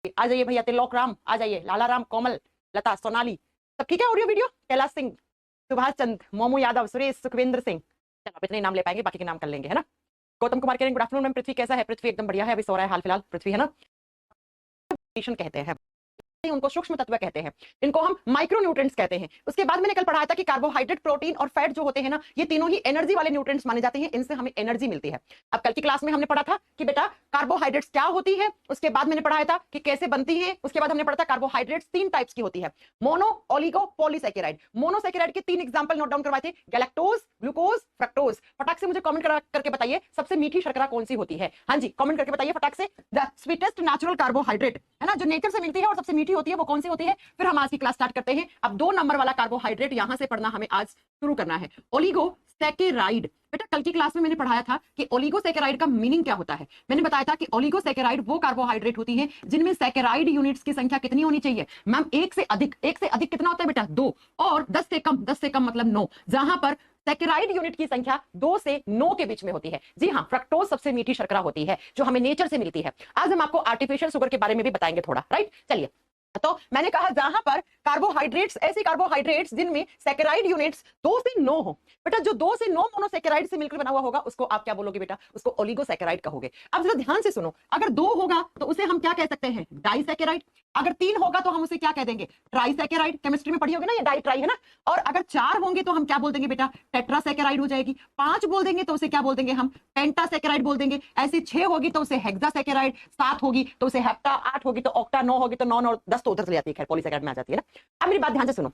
आ जाइए भैया, त्रिलोक राम आ जाइए, लाला राम, कोमल, लता, सोनाली, सब ठीक है। ऑडियो वीडियो, कैलाश सिंह, सुभाष चंद्र, मोमू यादव, सुरेश, सुखविंद्र सिंह, चलो आप इतने नाम ले पाएंगे, बाकी के नाम कर लेंगे, है ना। गौतम कुमार कह रहे हैं गुड आफ्टरनून मैम, पृथ्वी कैसा है? पृथ्वी एकदम बढ़िया है, अभी सो रहा है हाल फिलहाल, पृथ्वी, है ना। कहते हैं उनको सूक्ष्म तत्व कहते हैं, इनको हम माइक्रो न्यूट्रिएंट्स कहते हैं। उसके बाद मैंने कल पढ़ाया था कि कार्बोहाइड्रेट, प्रोटीन और फैट जो होते हैं ना, ये तीनों ही एनर्जी वाले न्यूट्रिएंट्स माने जाते हैं, इनसे हमें एनर्जी मिलती है। अब कल की क्लास में हमने पढ़ा था कि बेटा कार्बोहाइड्रेट्स क्या होती है, उसके बाद मैंने पढ़ाया था कि कैसे बनती है, उसके बाद हमने पढ़ा था कार्बोहाइड्रेट्स तीन टाइप्स की होती है, मोनो, ओलिगो, पॉलीसैकेराइड। मोनोसैकेराइड के तीन एग्जांपल नोट डाउन करवाए थे, गैलेक्टोज, ग्लूकोज, फ्रक्टोज। फटाक से मुझे कमेंट करके बताइए सबसे मीठी शर्करा कौन सी होती है। हाँ जी, कमेंट करके बताइए फटाक से। द स्वीटेस्ट नेचुरल कार्बोहाइड्रेट, है ना, जो नेचर से मिलती है और सबसे मीठी होती है, वो कौन सी होती है? फिर हम आज की क्लास स्टार्ट करते हैं। अब 2 नंबर वाला कार्बोहाइड्रेट यहां से पढ़ना हमें आज शुरू करना है, ओलिगोसैकेराइड। बेटा कल की क्लास में मैंने पढ़ाया था कि ओलिगोसैकेराइड का मीनिंग क्या होता है। मैंने बताया था कि ओलिगोसैकेराइड वो कार्बोहाइड्रेट होती है जिनमें सैकेराइड यूनिट्स की संख्या कितनी होनी चाहिए मैम? एक से अधिक कितना होता है बेटा? 2। और 10 से कम मतलब 9, जहां पर सैकेराइड यूनिट की संख्या 2 से 9 के बीच में होती है। जी हाँ, फ्रक्टोज सबसे मीठी शर्करा होती है जो हमें नेचर से मिलती है। आज हम आपको आर्टिफिशियल शुगर के बारे में भी बताएंगे थोड़ा, राइट। चलिए, तो मैंने कहा जहां पर कार्बोहाइड्रेट्स, ऐसी कार्बोहाइड्रेट्स जिनमें सैकेराइड यूनिट्स 2 से 9 हो, बेटा जो 2 से 9 मोनोसैकेराइड से मिलकर बना हुआ होगा उसको आप क्या बोलोगे बेटा? उसको ओलिगोसैकेराइड कहोगे। अब जरा ध्यान से सुनो, अगर 2 होगा तो उसे हम क्या कह सकते हैं? डाइसैकेराइड। अगर 3 होगा तो हम उसे क्या कह देंगे? ट्राइसैकेराइड। केमिस्ट्री में पढ़ी होगी ना ये, डाई ट्राई, है ना। और अगर 4 होंगे तो हम क्या बोल देंगे बेटा? टेट्रासैकेराइड हो जाएगी। 5 बोल देंगे तो उसे क्या बोल देंगे हम? पेंटासैकेराइड बोल देंगे। ऐसे 6 होगी तो उसे हेक्सासैकेराइड, 7 होगी तो उसे हेप्टा, 8 होगी तो ऑक्टा, 9 होगी तो नॉन, और 10 तो उधर चली जाती है, खैर पॉलीसैकेराइड में आ जाती है ना। अब मेरी बात ध्यान से सुनो,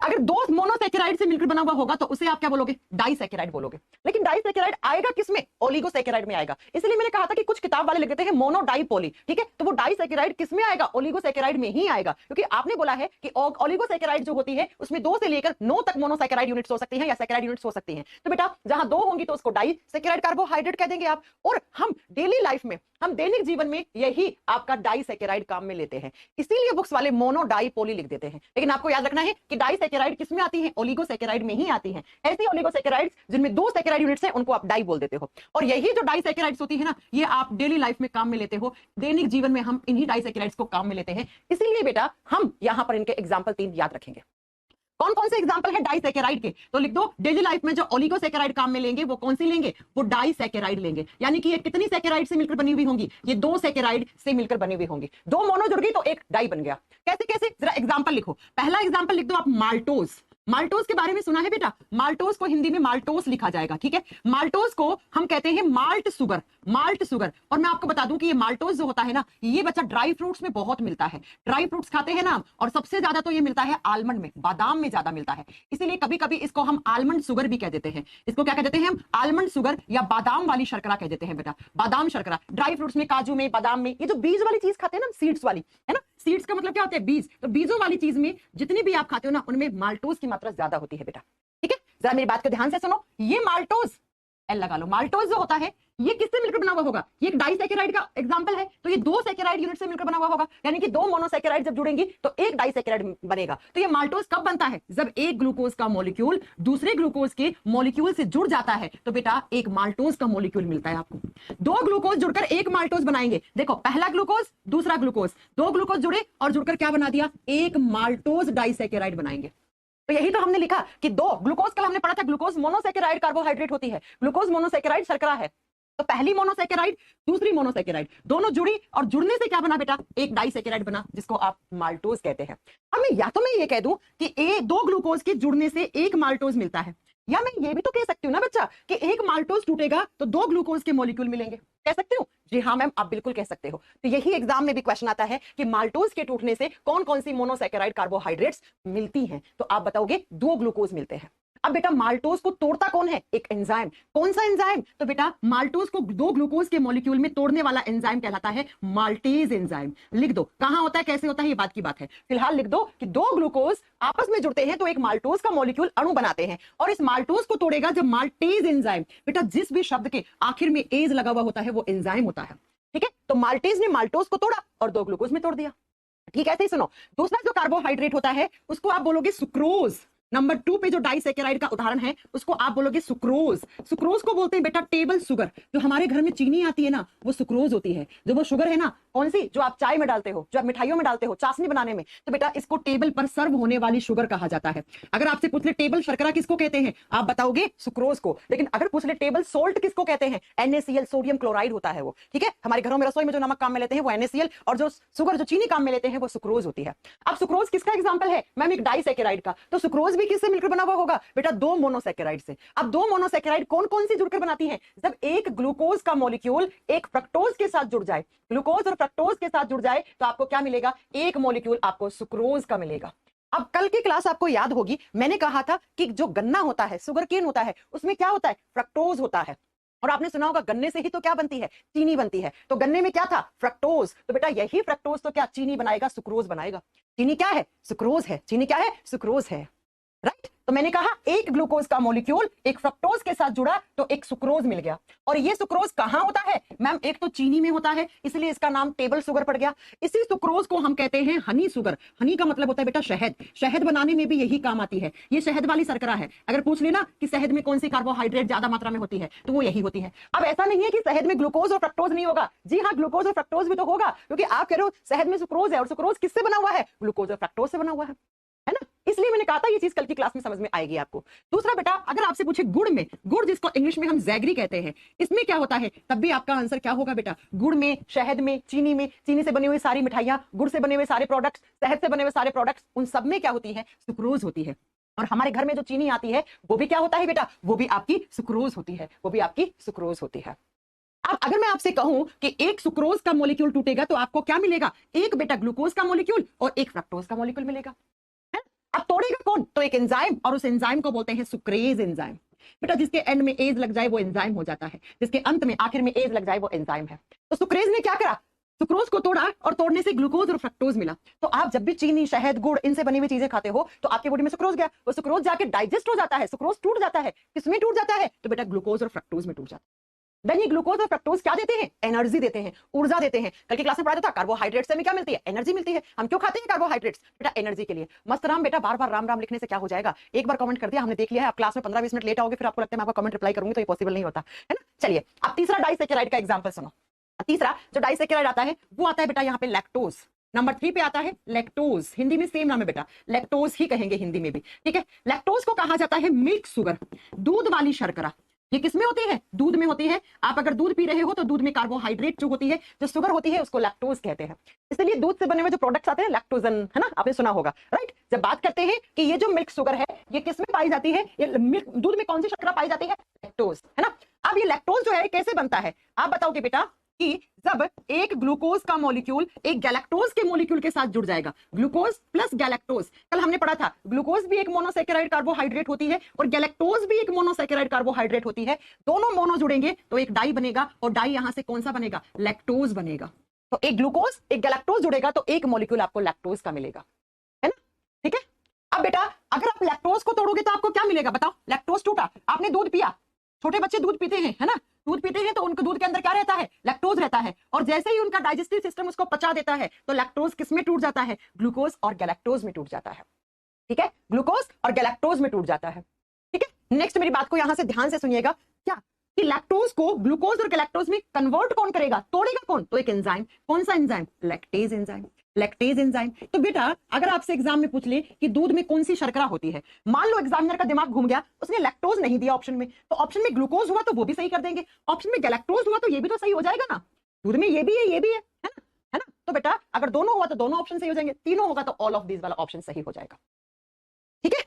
अगर 2 मोनोसैकेराइड से मिलकर बना हुआ होगा तो उसे आप क्या बोलोगे? डाइसैकेराइड बोलोगे। लेकिन डाइसैकेराइड आएगा किसमें? ओलिगोसैकेराइड में आएगा। इसलिए मैंने कहा था कि कुछ किताब वाले लिख देते हैं मोनो डाई पॉली, ठीक है, तो वो डाइसैकेराइड किसमें आएगा? ओलिगोसैकेराइड में ही आएगा, क्योंकि आपने बोला है कि ओलिगोसैकेराइड जो होती है उसमें 2 से लेकर 9 तक मोनोसैकेराइड यूनिट्स हो सकती हैं या सैकेराइड यूनिट्स हो सकती हैं। तो बेटा जहां 2 होंगी तो उसको डाइसैकेराइड कार्बोहाइड्रेट कह देंगे आप। और हम डेली लाइफ में, हम दैनिक जीवन में यही आपका डाइसैकेराइड काम में लेते हैं, इसीलिए बुक्स वाले मोनो डाई पॉली लिख देते हैं। लेकिन आपको याद रखना है कि डाइसैकेराइड किसमें आती है? ओलिगोसैकेराइड में ही आती हैं। ऐसी ओलिगोसैकेराइड्स जिनमें 2 सैकेराइड यूनिट्स हैं उनको आप डाई बोल देते हो। और यही जो डाइसैकेराइड्स होती है ना, ये आप डेली लाइफ में काम में लेते हो, दैनिक जीवन में हम इन्हीं डाइसैकेराइड्स को काम में लेते हैं। इसीलिए बेटा हम यहां पर इनके एग्जाम्पल 3 याद रखेंगे। कौन कौन से एग्जांपल है डाइसैकेराइड के? तो लिख दो, डेली लाइफ में जो ओलिगोसैकेराइड काम में लेंगे वो कौन सी लेंगे? वो डाइसैकेराइड लेंगे। यानी कि ये कितनी सैकेराइड से मिलकर बनी हुई होंगी? ये 2 सैकेराइड से मिलकर बनी हुई होंगी। 2 मोनो जुड़ गई तो एक डाई बन गया। कैसे कैसे? जरा एग्जांपल लिखो। पहला एग्जांपल लिख दो आप, माल्टोज। माल्टोज के बारे में सुना है बेटा? माल्टोज को हिंदी में माल्टोस लिखा जाएगा, ठीक है। माल्टोज को हम कहते हैं माल्ट सुगर, माल्ट सुगर। और मैं आपको बता दूं कि ये माल्टोज जो होता है ना, ये बच्चा ड्राई फ्रूट्स में बहुत मिलता है। ड्राई फ्रूट्स खाते हैं ना, और सबसे ज्यादा तो ये मिलता है आलमंड में, बादाम में ज्यादा मिलता है। इसीलिए कभी कभी इसको हम आलमंड सुगर भी कह देते हैं। इसको क्या कह देते हैं हम? आलमंड सुगर या बादाम वाली शर्करा कह देते हैं बेटा, बादाम शर्करा। ड्राई फ्रूट्स में, काजू में, बादाम में, ये जो बीज वाली चीज खाते हैं ना, सीड्स वाली, है ना। सीड्स का मतलब क्या होता है? बीज। तो बीजों वाली चीज में जितनी भी आप खाते हो ना, उनमें माल्टोज की मात्रा ज्यादा होती है बेटा, ठीक है। जरा मेरी बात को ध्यान से सुनो, ये माल्टोज, एल लगा लो, माल्टोज जो होता है ये किससे मिलकर बना हुआ होगा? ये एक डाइसैकेराइड का एग्जांपल है, तो ये 2 सैकेराइड यूनिट से मिलकर बना हुआ होगा। यानी कि 2 मोनोसैकेराइड जब जुड़ेंगी तो एक डाइसैकेराइड बनेगा। तो ये माल्टोज कब बनता है? जब एक ग्लूकोज का मॉलिक्यूल दूसरे ग्लूकोज के मॉलिक्यूल से जुड़ जाता है, तो बेटा एक माल्टोज का मॉलिक्यूल मिलता है आपको। 2 ग्लूकोज जुड़कर एक माल्टोज बनाएंगे। देखो, पहला ग्लूकोज, दूसरा ग्लूकोज, 2 ग्लूकोज जुड़े और जुड़कर क्या बना दिया? एक माल्टोज डाइसैकेराइड बनाएंगे। तो यही तो हमने लिखा कि 2 ग्लूकोज, कल हमने पढ़ा था ग्लूकोज मोनोसैकेराइड कार्बोहाइड्रेट होती है, ग्लूकोज मोनोसैकेराइड शर्करा है। तो पहली मोनोसैकेराइड, दूसरी मोनोसैकेराइड, दोनों जुड़ी और जुड़ने से क्या बना बेटा? एक डाइसैकेराइड बना, जिसको आप माल्टोज कहते हैं। अब मैं या तो मैं ये कह दूं कि 2 ग्लूकोज के जुड़ने से एक माल्टोज मिलता है, या मैं ये भी तो कह सकती हूँ ना बच्चा कि एक माल्टोज टूटेगा तो 2 ग्लूकोज के मॉलिक्यूल मिलेंगे। कह सकते हो? जी हाँ मैम, आप बिल्कुल कह सकते हो। तो यही एग्जाम में भी क्वेश्चन आता है कि माल्टोज के टूटने से कौन कौन सी मोनोसैकेराइड कार्बोहाइड्रेट्स मिलती हैं, तो आप बताओगे 2 ग्लूकोज मिलते हैं। अब बेटा माल्टोज को तोड़ता कौन है? एक एंजाइम। कौन सा एंजाइम? तो बेटा माल्टोज को 2 ग्लूकोज के मॉलिक्यूल में तोड़ने वाला एंजाइम कहलाता है माल्टेज एंजाइम। लिख दो, कहां होता है, कैसे होता है, ये बात की बात है। फिलहाल लिख दो कि 2 ग्लूकोज आपस में जुड़ते हैं तो एक माल्टोज का मॉलिक्यूल अणु बनाते हैं, और इस माल्टोज को तोड़ेगा जब माल्टेज एंजाइम। बेटा जिस भी शब्द के आखिर में एज लगा हुआ होता है वो एंजाइम होता है, ठीक है। तो माल्टेज ने माल्टोज को तोड़ा और 2 ग्लूकोज में तोड़ दिया, ठीक है। ऐसे ही सुनो, दूसरा जो कार्बोहाइड्रेट होता है उसको आप बोलोगे सुक्रोज। नंबर 2 पे जो डाइसैकेराइड का उदाहरण है उसको आप बोलोगे सुक्रोज। सुक्रोज को बोलते हैं बेटा टेबल शुगर। जो हमारे घर में चीनी आती है ना वो सुक्रोज होती है। जो वो शुगर है ना कौन सी, जो आप चाय में डालते हो, जो आप मिठाइयों में डालते हो, चाशनी बनाने में, तो बेटा इसको टेबल पर सर्व होने वाली शुगर कहा जाता है। अगर आपसे पूछ ले टेबल शर्करा किसको कहते हैं, आप बताओगे सुक्रोज को। लेकिन अगर पूछ ले टेबल सोल्ट किसको कहते हैं, NaCl, सोडियम क्लोराइड होता है वो। ठीक है, हमारे घरों में रसोई में जो नमक काम में लेते हैं वो NaCl, और जो शुगर जो चीनी काम में लेते हैं वो सुक्रोज होती है। अब सुक्रोज किसका एग्जाम्पल है मैम, एक डाइसैकेराइड का। तो सुक्रोज भी किससे मिलकर बना हुआ होगा बेटा, 2 मोनोसैकेराइड से। अब 2 मोनोसैकेराइड कौन कौन सी जुड़कर बनाती हैं, जब एक ग्लूकोज का मॉलिक्यूल एक फ्रक्टोज के साथ जुड़ जाए, ग्लूकोज और फ्रक्टोज के साथ जुड़ जाए तो आपको क्या मिलेगा, एक मॉलिक्यूल आपको सुक्रोज का मिलेगा। अब कल की क्लास आपको याद होगी, मैंने कहा था कि जो गन्ना होता है, शुगर केन होता है, उसमें क्या होता है, फ्रक्टोज होता है। और आपने सुना होगा गन्ने से ही तो क्या बनती है, चीनी बनती है। तो गन्ने में क्या था, फ्रक्टोज। तो बेटा यही फ्रक्टोज तो क्या चीनी बनाएगा, सुक्रोज बनाएगा। चीनी क्या है, सुक्रोज है। चीनी क्या है, सुक्रोज है। राइट, तो मैंने कहा एक ग्लूकोज का मॉलिक्यूल एक फ्रक्टोज के साथ जुड़ा तो एक सुक्रोज मिल गया। और ये सुक्रोज कहां होता है मैम, एक तो चीनी में होता है, इसलिए इसका नाम टेबल शुगर पड़ गया। इसी सुक्रोज को हम कहते हैं हनी शुगर। हनी का मतलब होता है बेटा शहद। शहद बनाने में भी यही काम आती है। ये शहद वाली शर्करा है। अगर पूछ लेना कि शहद में कौन सी कार्बोहाइड्रेट ज्यादा मात्रा में होती है तो वो यही होती है। अब ऐसा नहीं है कि शहद में ग्लूकोज और फ्रक्टोज नहीं होगा। जी हाँ, ग्लूकोज और फ्रक्टोज भी तो होगा, क्योंकि आप कह रहे हो शहद में सुक्रोज है, और सुक्रोज किससे बना हुआ है, ग्लूकोज और फ्रक्टोज से बना हुआ है ना। इसलिए मैंने कहा था ये चीज कल की क्लास में समझ में आएगी आपको। दूसरा बेटा, अगर आपसे पूछे गुड़ में, गुड़ जिसको इंग्लिश में हम जैगरी कहते हैं, इसमें क्या होता है, तब भी आपका आंसर क्या होगा बेटा, गुड़ में, शहद में, चीनी से बनी हुई सारी मिठाइयां, गुड़ से बने हुए सारे प्रोडक्ट्स, शहद से बने हुए सारे प्रोडक्ट्स, उन सब में क्या होती है, सुक्रोज होती है। और हमारे घर में जो चीनी आती है वो भी क्या होता है बेटा, वो भी आपकी सुक्रोज होती है, वो भी आपकी सुक्रोज होती है। अब अगर मैं आपसे कहूं कि एक सुक्रोज का मॉलिक्यूल टूटेगा तो आपको क्या मिलेगा, एक बेटा ग्लूकोज का मॉलिक्यूल और एक फ्रक्टोज का मॉलिक्यूल मिलेगा। अब तोड़ेगा कौन, तो एक एंजाइम, और उस एंजाइम को बोलते हैं सुक्रेज एंजाइम। बेटा जिसके एंड में एज लग जाए वो एंजाइम हो जाता है, जिसके अंत में आखिर में एज लग जाए वो एंजाइम है। तो सुक्रेज ने क्या करा, सुक्रोज को तोड़ा और तोड़ने से ग्लूकोज और फ्रक्टोज मिला। तो आप जब भी चीनी, शहद, गुड़, इनसे बनी हुई चीजें खाते हो तो आपकी बॉडी में सुक्रोज गया, वो सुक्रोज जाके डाइजेस्ट हो जाता है, सुक्रोज टूट जाता है। किसमें टूट जाता है, तो बेटा ग्लूकोज और फ्रक्टोज में टूट जाता है। देन ये ग्लूकोज और फ्रक्टोज क्या देते हैं, एनर्जी देते हैं, ऊर्जा देते हैं। कल की क्लास में पढ़ाया था कार्बोहाइड्रेट से हमें क्या मिलती है, एनर्जी मिलती है। हम क्यों खाते हैं कार्बोहाइड्रेट्स, बेटा एनर्जी के लिए। मस्त राम बेटा, बार बार राम राम लिखने से क्या हो जाएगा, एक बार कमेंट कर दिया, हमने देख लिया है। आप क्लास में 15-20 मिनट लेट आओगे, फिर आपको लगता है मैं आपका कमेंट रिप्लाई करूंगी, तो ये पॉसिबल नहीं होता है ना। चलिए अब तीसरा डाइसैकेराइड का एग्जांपल सुनो। तीसरा जो डाइसैकेराइड आता है वो आता है बेटा यहाँ पे लैक्टोज। नंबर 3 पे आता है लैक्टोज। हिंदी में सेम नाम है बेटा, लैक्टोज ही कहेंगे हिंदी में भी। ठीक है, लैक्टोज को कहा जाता है मिल्क शुगर, दूध वाली शर्करा। ये किसमें होती है, दूध में होती है। आप अगर दूध पी रहे हो तो दूध में कार्बोहाइड्रेट जो होती है, जो शुगर होती है, उसको लैक्टोज कहते हैं। इसलिए दूध से बने हुए जो प्रोडक्ट्स आते हैं लैक्टोजन, है ना, आपने सुना होगा। राइट, जब बात करते हैं कि ये जो मिल्क शुगर है ये किसमें पाई जाती है, ये दूध में कौन सी शर्करा पाई जाती है, लैक्टोज, है ना। अब ये लैक्टोज जो है कैसे बनता है, आप बताओगे बेटा कि जब एक ग्लूकोज का मॉलिक्यूल एक गैलेक्टोज के मॉलिक्यूल के साथ जुड़ जाएगा, ग्लूकोज प्लस गैलेक्टोज। कल हमने पढ़ा था ग्लूकोज भी एक मोनोसैकेराइड कार्बोहाइड्रेट होती है और गैलेक्टोज भी एक मोनोसैकेराइड कार्बोहाइड्रेट होती है। दोनों मोनो जुड़ेंगे तो एक डाई बनेगा, और डाई यहां से कौन सा बनेगा, लैक्टोज बनेगा। तो एक ग्लूकोज एक गैलेक्टोज जुड़ेगा तो एक मॉलिक्यूल आपको लैक्टोज का मिलेगा, है ना। ठीक है, अब बेटा अगर आप लैक्टोज को तोड़ोगे तो आपको क्या मिलेगा, बताओ। लैक्टोज टूटा, आपने दूध पिया, छोटे बच्चे दूध पीते हैं, है ना, दूध पीते हैं तो उनके दूध के अंदर क्या रहता है, लैक्टोज रहता है। और जैसे ही उनका डाइजेस्टिव सिस्टम उसको पचा देता है तो लैक्टोज किसमें टूट जाता है, ग्लूकोज और गैलेक्टोज में टूट जाता है। ठीक है, ग्लूकोज और गैलेक्टोज में टूट जाता है। ठीक है, नेक्स्ट मेरी बात को यहां से ध्यान से सुनिएगा, क्या कि लैक्टोज को ग्लूकोज और गैलेक्टोज में कन्वर्ट कौन करेगा, तोड़ेगा कौन, तो एक एंजाइम। कौन सा enzyme, lactase enzyme, lactase enzyme. तो बेटा अगर आपसे एग्जाम में पूछ ले कि दूध में कौन सी शर्करा होती है, मान लो एग्जामिनर का दिमाग घूम गया, उसने लैक्टोज नहीं दिया ऑप्शन में, तो ऑप्शन में ग्लूकोज हुआ तो वो भी सही कर देंगे, ऑप्शन में गैलेक्टोज हुआ तो ये भी तो सही हो जाएगा ना, दूध में ये भी है, ये भी है ना, है ना। तो बेटा अगर दोनों हुआ तो दोनों ऑप्शन सही हो जाएंगे, तीनों होगा तो ऑल ऑफ दिस वाला ऑप्शन सही हो जाएगा। ठीक है,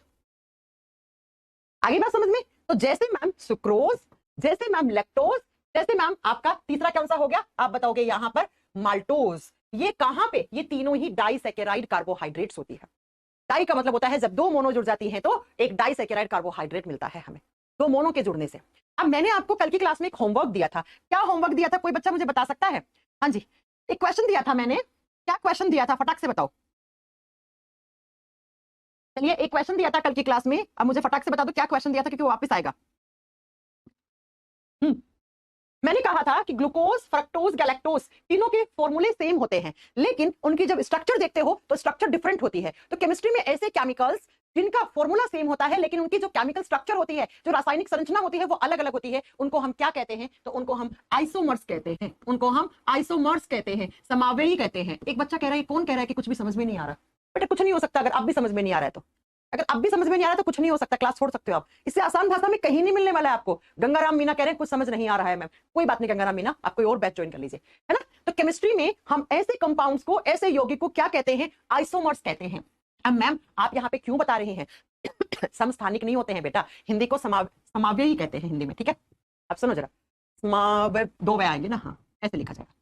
आगे बात समझ में। तो जैसे मैम सुक्रोज, जैसे मैम लैक्टोज, जैसे मैम आपका तीसरा कौन सा हो गया, आप बताओगे यहां पर माल्टोज। ये कहां पे, ये तीनों ही डाइसैकेराइड कार्बोहाइड्रेट्स होती है। डाई का मतलब होता है जब दो मोनो जुड़ जाती हैं तो एक डाइसैकेराइड कार्बोहाइड्रेट मिलता है हमें, दो मोनो के जुड़ने से। अब मैंने आपको कल की क्लास में एक होमवर्क दिया था, क्या होमवर्क दिया था, कोई बच्चा मुझे बता सकता है। हाँ जी, एक क्वेश्चन दिया था मैंने, क्या क्वेश्चन दिया था, फटाक से बताओ। चलिए एक क्वेश्चन दिया था कल की क्लास में, अब मुझे फटाक से बता दो क्या क्वेश्चन दिया था, क्योंकि वो वापस आएगा। मैंने कहा था कि ग्लूकोज, फ्रक्टोज, गैलेक्टोज तीनों के फॉर्मूले सेम होते हैं, लेकिन उनकी जब स्ट्रक्चर देखते हो तो स्ट्रक्चर डिफरेंट होती है। तो केमिस्ट्री में ऐसे केमिकल्स जिनका फॉर्मूला सेम होता है लेकिन उनकी जो केमिकल स्ट्रक्चर होती है, जो रासायनिक संरचना होती है वो अलग अलग होती है, उनको हम क्या कहते हैं? तो उनको हम आइसोमर्स कहते हैं, उनको हम आइसोमर्स कहते हैं, समावेयी कहते हैं। एक बच्चा कह रहा है, कौन कह रहा है कि कुछ भी समझ में नहीं आ रहा? बेटा कुछ नहीं हो सकता अगर अब भी समझ में नहीं आ रहा है तो, अगर अब भी समझ में नहीं आ रहा तो कुछ नहीं हो सकता, क्लास छोड़ सकते हो आप। इससे आसान भाषा में कहीं नहीं मिलने वाला है आपको। गंगाराम मीना कह रहे हैं कुछ समझ नहीं आ रहा है मैम, कोई बात नहीं गंगाराम मीना, आप कोई और बैच ज्वाइन कर लीजिए, है ना। तो केमिस्ट्री में हम ऐसे कंपाउंड्स को, ऐसे यौगिक को क्या कहते हैं? आइसोमर्स कहते हैं। अब मैम आप यहाँ पे क्यों बता रहे हैं? समस्थानिक नहीं होते हैं बेटा, हिंदी को समावेयी कहते हैं हिंदी में, ठीक है। अब सुनो जरा, दो वे आएंगे ना, हाँ ऐसे लिखा जाएगा।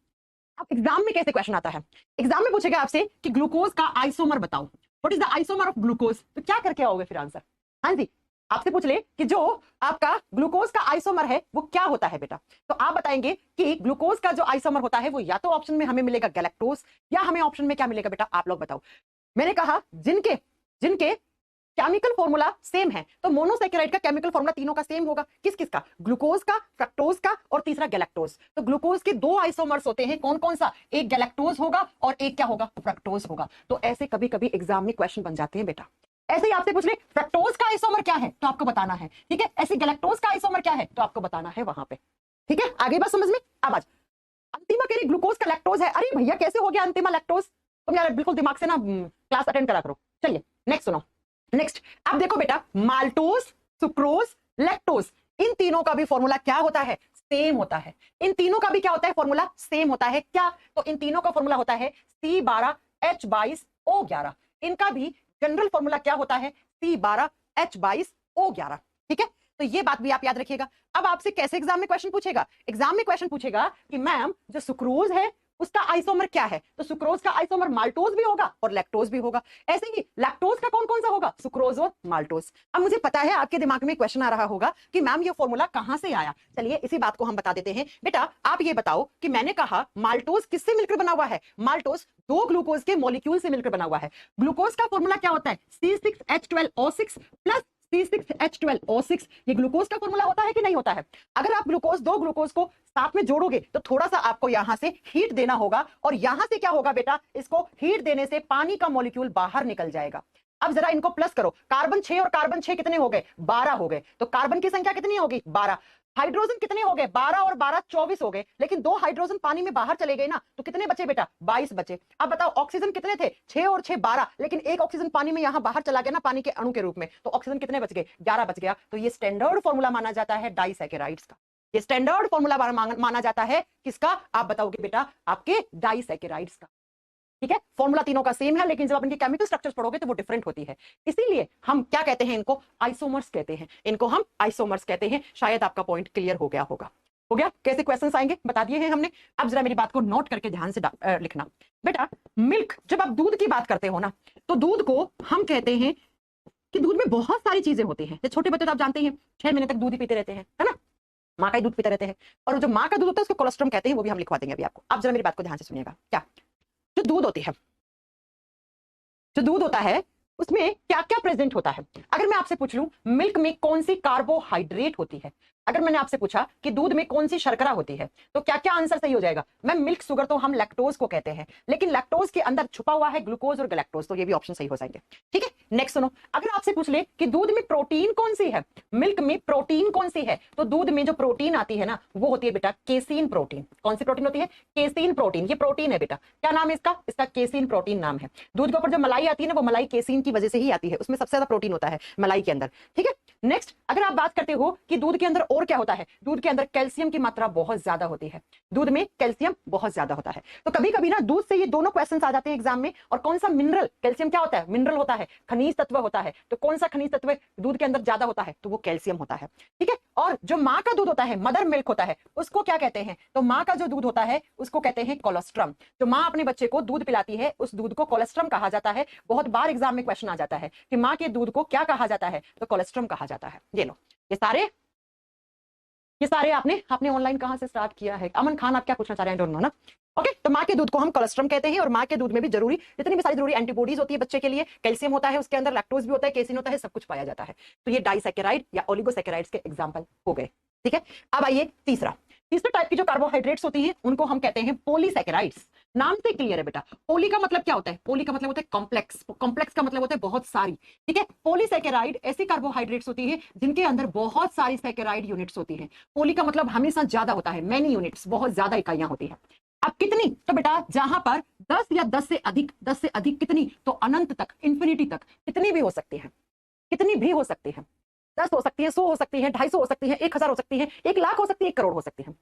अब एग्जाम में कैसे क्वेश्चन आता है? एग्जाम में पूछेगा आपसे कि ग्लूकोज का आइसोमर बताओ, what is the isomer of glucose, तो क्या करके आओगे फिर आंसर? हाँ जी, आपसे पूछ ले कि जो आपका ग्लूकोज का आइसोमर है वो क्या होता है बेटा, तो आप बताएंगे कि ग्लूकोज का जो आइसोमर होता है वो या तो ऑप्शन में हमें मिलेगा गैलेक्टोज, या हमें ऑप्शन में क्या मिलेगा बेटा, आप लोग बताओ। मैंने कहा जिनके जिनके केमिकल फॉर्मूला सेम है, तो मोनोसैकेराइड का केमिकल फॉर्मूला तीनों का सेम होगा। किस किस का? ग्लूकोज का, फ्रक्टोज का और तीसरा गैलेक्टोज। तो ग्लूकोज के दो आइसोमर्स होते हैं, कौन कौन सा? एक गैलेक्टोज होगा और एक क्या होगा? फ्रक्टोज होगा। तो ऐसे कभी कभी एग्जाम में क्वेश्चन बन जाते हैं बेटा। ऐसे ही आपसे पूछ ले फ्रक्टोज का आइसोमर क्या है, तो आपको बताना है, ठीक है। ऐसे गैलेक्टोज का आइसोमर क्या है, तो आपको बताना है वहां पे, ठीक है। आगे बात समझ में? अब आज अंतिमा कह रही ग्लूकोज का लैक्टोज है। अरे भैया कैसे हो गया अंतिमा लैक्टोज? तुम यार बिल्कुल दिमाग से ना क्लास अटेंड करा करो। चलिए नेक्स्ट सुनो। नेक्स्ट अब देखो बेटा, माल्टोज, सुक्रोज, लैक्टोज, इन तीनों का भी फॉर्मूला क्या होता है? सेम होता है। इन तीनों का भी क्या होता है? फॉर्मूला सेम होता है। क्या? तो इन तीनों का फॉर्मूला होता है C12H22O11। इनका भी जनरल फॉर्मूला क्या होता है? C12H22O11, ठीक है। तो ये बात भी आप याद रखिएगा। अब आपसे कैसे एग्जाम में क्वेश्चन पूछेगा? एग्जाम में क्वेश्चन पूछेगा कि मैम जो सुक्रोज है उसका आइसोमर क्या है, तो सुक्रोज का आइसोमर माल्टोज भी होगा और लैक्टोज भी होगा। ऐसे ही लैक्टोज का कौन कौन सा होगा? सुक्रोज और माल्टोज। अब मुझे पता है आपके दिमाग में क्वेश्चन आ रहा होगा कि मैम ये फॉर्मूला कहां से आया। चलिए इसी बात को हम बता देते हैं। बेटा आप ये बताओ कि मैंने कहा माल्टोज किससे मिलकर बना हुआ है? माल्टोज दो ग्लूकोज के मॉलिक्यूल से मिलकर बना हुआ है। ग्लूकोज का फॉर्मूला क्या होता है? C6H12O6 plus C6H12O6। ये ग्लूकोज का फॉर्मूला होता है कि नहीं होता है? अगर आप दो ग्लूकोज को साथ में जोड़ोगे तो थोड़ा सा आपको यहां से हीट देना होगा, और यहां से क्या होगा बेटा? इसको हीट देने से पानी का मॉलिक्यूल बाहर निकल जाएगा। अब जरा इनको प्लस करो, कार्बन 6 और कार्बन 6 कितने हो गए? 12 हो गए। तो कार्बन की संख्या कितनी होगी? 12। हाइड्रोजन कितने हो गए? 12 और 12 24 हो गए। लेकिन दो हाइड्रोजन पानी में बाहर चले गए ना, तो कितने बचे बेटा? 22 बचे। अब बताओ ऑक्सीजन कितने थे? 6 और 6 12, लेकिन एक ऑक्सीजन पानी में यहां बाहर चला गया ना, पानी के अणु के रूप में, तो ऑक्सीजन कितने बच गए? 11 बच गया। तो ये स्टैंडर्ड फॉर्मूला माना जाता है डाइसैकेराइड्स का। ये स्टैंडर्ड फॉर्मूला माना जाता है किसका? आप बताओगे बेटा? आपके डाइसैकेराइड्स का, ठीक है। फॉर्मूला तीनों का सेम है, लेकिन जब आप इनके केमिकल स्ट्रक्चर्स पढ़ोगे तो वो डिफरेंट होती है। इसीलिए हम क्या कहते हैं? इनको आइसोमर्स कहते हैं। इनको हम आइसोमर्स कहते हैं। शायद आपका पॉइंट क्लियर हो गया होगा। हो गया? कैसे क्वेश्चंस आएंगे बता दिए हैं हमने। अब जरा मेरी बात को नोट करके ध्यान से लिखना। बेटा मिल्क, जब आप दूध की बात करते हो ना, तो दूध को हम कहते हैं कि दूध में बहुत सारी चीजें होती हैं। छोटे बच्चे तो आप जानते हैं 6 महीने तक दूध ही पीते रहते हैं, है ना, माँ का ही दूध पीते रहते हैं। और जो माँ का दूध होता है उसको कोलेस्ट्रॉम कहते हैं, वो भी हम लिखवा देंगे अभी आपको। आप जरा मेरी बात को ध्यान से सुनिएगा। क्या जो दूध होती है, जो दूध होता है उसमें क्या क्या प्रेजेंट होता है? अगर मैं आपसे पूछ लूं मिल्क में कौन सी कार्बोहाइड्रेट होती है, अगर मैंने आपसे पूछा कि दूध में कौन सी शर्करा होती है, तो क्या क्या आंसर सही हो जाएगा? मैम मिल्क शुगर तो हम लैक्टोज को कहते हैं, लेकिन लैक्टोज के अंदर छुपा हुआ है ग्लूकोज और गैलेक्टोज, तो ये भी ऑप्शन सही हो जाएंगे, ठीक है। नेक्स्ट सुनो, अगर आपसे पूछ ले कि दूध में प्रोटीन कौन सी है, मिल्क में प्रोटीन कौन सी है, तो दूध में जो प्रोटीन आती है ना वो होती है बेटा केसीन प्रोटीन। कौन सी प्रोटीन होती है? Casein protein. ये प्रोटीन है बेटा। क्या नाम है इसका? इसका केसीन प्रोटीन नाम है। दूध के ऊपर जो मलाई आती है ना, वो मलाई केसीन की वजह से ही आती है, उसमें सबसे ज्यादा प्रोटीन होता है मलाई के अंदर, ठीक है। नेक्स्ट अगर आप बात करते हो कि दूध के अंदर और क्या होता है, दूध के अंदर कैल्शियम की मात्रा बहुत ज्यादा होती है। दूध में कैल्शियम बहुत ज्यादा होता है। तो कभी कभी ना दूध से ये दोनों क्वेश्चंस आ जाते हैं एग्जाम में। और कौन सा मिनरल, कैल्शियम क्या होता है? मिनरल होता है, खनिज तत्व होता है। तो कौन सा खनिज तत्व दूध के अंदर ज्यादा होता है? तो वो कैल्शियम होता है, ठीक है। और जो माँ का दूध होता है, मदर मिल्क होता है, उसको क्या कहते हैं? तो माँ का जो दूध होता है उसको कहते हैं कोलेस्ट्रम। जो माँ अपने बच्चे को दूध पिलाती है उस दूध को कोलेस्ट्रम कहा जाता है। बहुत बार एग्जाम में क्वेश्चन आ जाता है कि माँ के दूध को क्या कहा जाता है, तो कोलेस्ट्रम कहा जाता है। ये लो, ये सारे आपने ऑनलाइन कहां से स्टार्ट किया है? अमन खान आप क्या पूछना चाह रहे हैं? डोंट नो ना। ओके, तो माँ के दूध को हम कोलेस्ट्रम कहते हैं। और माँ के दूध में भी जरूरी जितनी भी सारी जरूरी एंटीबॉडीज होती है बच्चे के लिए, कैल्शियम होता है उसके अंदर, लैक्टोज भी होता है, केसिन होता है, सब कुछ पाया जाता है। तो ये डाइसैकेराइड या ओलिगोसैकेराइड्स के एग्जांपल हो गए, ठीक है। अब आइए तीसरा, तीसरे टाइप की जो कार्बोहाइड्रेट्स होती हैं उनको हम कहते हैं पॉलीसैकेराइड्स। नाम से क्लियर है बेटा, पोली का मतलब क्या होता है? पोली का मतलब होता है कॉम्प्लेक्स, कॉम्प्लेक्स का मतलब होता है बहुत सारी, ठीक है। पॉलीसैकेराइड ऐसी कार्बोहाइड्रेट्स होती है जिनके अंदर बहुत सारी सैकेराइड यूनिट्स होती है। पोली का मतलब हमेशा ज्यादा होता है, मैनी यूनिट्स, बहुत ज्यादा इकाइयां होती है। अब कितनी? तो बेटा जहां पर 10 या 10 से अधिक, 10 से अधिक कितनी? तो अनंत तक, इंफिनिटी तक, कितनी भी हो सकती है, कितनी भी हो सकती है। 10 हो सकती है, 100 हो सकती है, 250 हो सकती है, 1000 हो सकती है, 1 लाख हो सकती है, 1 करोड़ हो सकती है।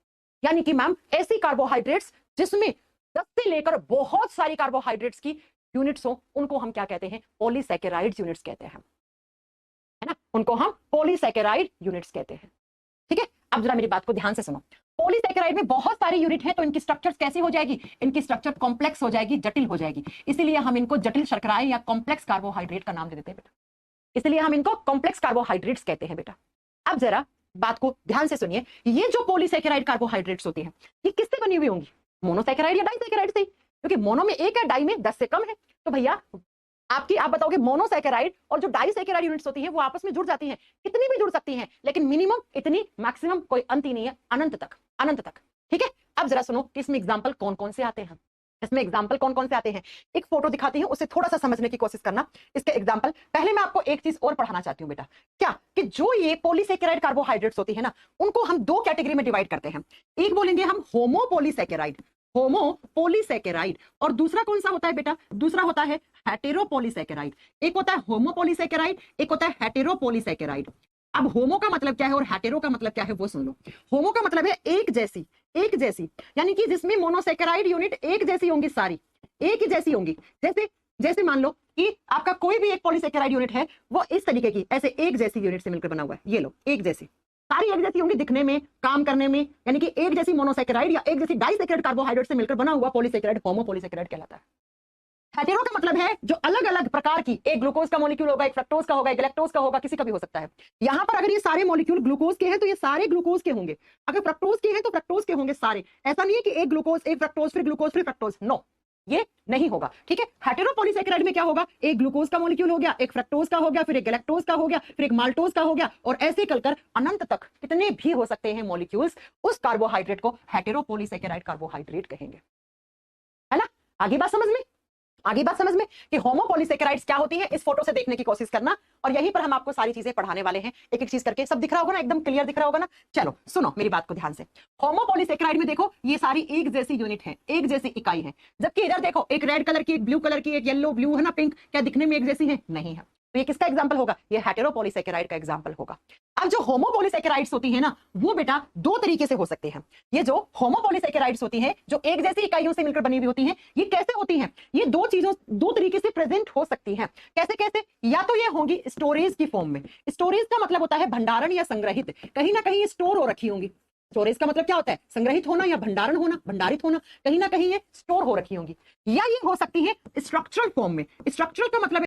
यानी कि मैम ऐसी कार्बोहाइड्रेट्स जिसमें 10 से लेकर बहुत सारी कार्बोहाइड्रेट्स की यूनिट्स हो, उनको हम क्या कहते हैं? पॉलीसैकेराइड यूनिट्स कहते हैं, है ना, उनको हम पॉलीसैकेराइड यूनिट्स कहते हैं, ठीक है। अब जरा मेरी बात को ध्यान से सुनो। पॉलीसैकेराइड में बहुत सारी यूनिट है, तो इनकी स्ट्रक्चर्स कैसी हो जाएगी? इनकी स्ट्रक्चर कॉम्प्लेक्स हो जाएगी, जटिल हो जाएगी, इसीलिए हम इनको जटिल शर्कराएं या कॉम्प्लेक्स कार्बोहाइड्रेट का नाम दे देते हैं बेटा, इसलिए हम इनको कॉम्प्लेक्स कार्बोहाइड्रेट्स कहते हैं बेटा। अब जरा बात को ध्यान से सुनिए, ये जो पॉलीसैकेराइड कार्बोहाइड्रेट्स होती हैं, ये किससे बनी हुई होंगी? मोनोसैकेराइड या डाइसैकेराइड से, क्योंकि मोनो में 1 है, डाई में 10 से कम है। तो भैया आप बताओगे मोनोसैकेराइड और जो डाइसैकेराइड यूनिट्स होती हैं वो आपस में जुड़ जाती हैं, कितनी भी जुड़ सकती हैं, लेकिन मिनिमम इतनी, मैक्सिमम कोई अंत ही नहीं है, अनंत तक, अनंत तक, ठीक है। अब जरा सुनो कि इसमें एग्जांपल कौन कौन से आते हैं, इसमें एग्जांपल कौन कौन से आते हैं। एक फोटो दिखाती हूं, उसे थोड़ा सा समझने की कोशिश करना, इसके एग्जांपल। पहले मैं आपको एक चीज और पढ़ाना चाहती हूं बेटा, क्या कि जो ये पॉलीसैकेराइड कार्बोहाइड्रेट्स होती है ना, उनको हम 2 कैटेगरी में डिवाइड करते हैं। एक बोलेंगे हम होमोपॉलीसैकेराइड, होमोपॉलीसैकेराइड, और दूसरा कौन सा होता है बेटा? दूसरा होता है हेटेरोपॉलीसैकेराइड। एक होता है होमोपॉलीसैकेराइड, एक होता है हेटेरोपॉलीसैकेराइड। अब होमो का मतलब क्या है और हेटेरो का मतलब क्या है वो सुन लो। होमो का मतलब है एक जैसी, एक जैसी, यानी कि जिसमें मोनोसैकेराइड यूनिट एक जैसी होंगी, सारी एक ही जैसी होंगी। जैसे जैसे मान लो कि आपका कोई भी एक पॉलीसैकेराइड यूनिट है, वो इस तरीके की, ऐसे एक जैसी यूनिट से मिलकर बना हुआ है, ये लो, एक जैसी, सारी एक जैसी होंगी दिखने में, काम करने में, यानी कि एक जैसी मोनोसैकेराइड या एक जैसी डाइसैकेराइड कार्बोहाइड्रेट से मिलकर बना हुआ पॉलीसैकेराइड होमोपॉलीसैकेराइड कहलाता है। हेटेरो का मतलब है जो अलग अलग प्रकार की, एक ग्लूकोज का मॉलिक्यूल होगा, एक फ्रक्टोज का होगा, एक गैलेक्टोज का होगा, किसी का भी हो सकता है। यहां पर अगर ये सारे मॉलिक्यूल ग्लूकोज के हैं तो ये सारे ग्लूकोज के होंगे, अगर फ्रक्टोज के हैं तो फ्रक्टोज के होंगे सारे। ऐसा नहीं है कि एक ग्लूकोज, एक फ्रक्टोज, फिर ग्लूकोज, फिर फ्रक्टोज, नो, ये नहीं होगा, ठीक है। हेटेरोपॉलीसैकेराइड में क्या होगा? एक ग्लूकोज का मॉलिक्यूल हो गया, एक फ्रक्टोज का हो गया, फिर एक गैलेक्टोज का हो गया, फिर एक माल्टोज का हो गया, और ऐसे चलकर अनंत तक कितने भी हो सकते हैं मॉलिक्यूल्स, उस कार्बोहाइड्रेट को हेटेरोपॉलीसैकेराइड कार्बोहाइड्रेट कहेंगे, है ना। आगे बात समझ में, आगे बात समझ में कि होमोपॉलीसैकेराइड्स क्या होती है, इस फोटो से देखने की कोशिश करना, और यहीं पर हम आपको सारी चीजें पढ़ाने वाले हैं, एक एक चीज करके। सब दिख रहा होगा ना, एकदम क्लियर दिख रहा होगा ना। चलो सुनो मेरी बात को ध्यान से। होमोपॉलीसैकेराइड में देखो ये सारी एक जैसी यूनिट है, एक जैसी इकाई है, जबकि इधर देखो एक रेड कलर की, एक ब्लू कलर की, एक येलो, ब्लू है ना, पिंक, क्या दिखने में एक जैसी है? नहीं है। तो ये किसका एग्जाम्पल होगा? ये हेटेरोपॉलीसैकेराइड का एग्जाम्पल होगा। अब जो होमोपॉलीसैकेराइड्स होती है ना, वो बेटा 2 तरीके से हो सकते हैं। ये जो होमोपॉलीसैकेराइड्स होती है, जो एक जैसी इकाइयों से मिलकर बनी हुई होती हैं, ये कैसे होती हैं? ये 2 तरीके से प्रेजेंट हो सकती हैं। कैसे कैसे? या तो ये होंगी स्टोरेज की फॉर्म में। स्टोरेज का मतलब होता है भंडारण या संग्रहित, कहीं ना कहीं स्टोर हो रखी होंगी। स्टोरेज का मतलब क्या होता है? संग्रहित होना या भंडारण होना, भंडारित होना, कहीं ना कहीं ये स्टोर हो रखी होंगी। या ये हो सकती है स्ट्रक्चरल फॉर्म में। स्ट्रक्चरल का मतलब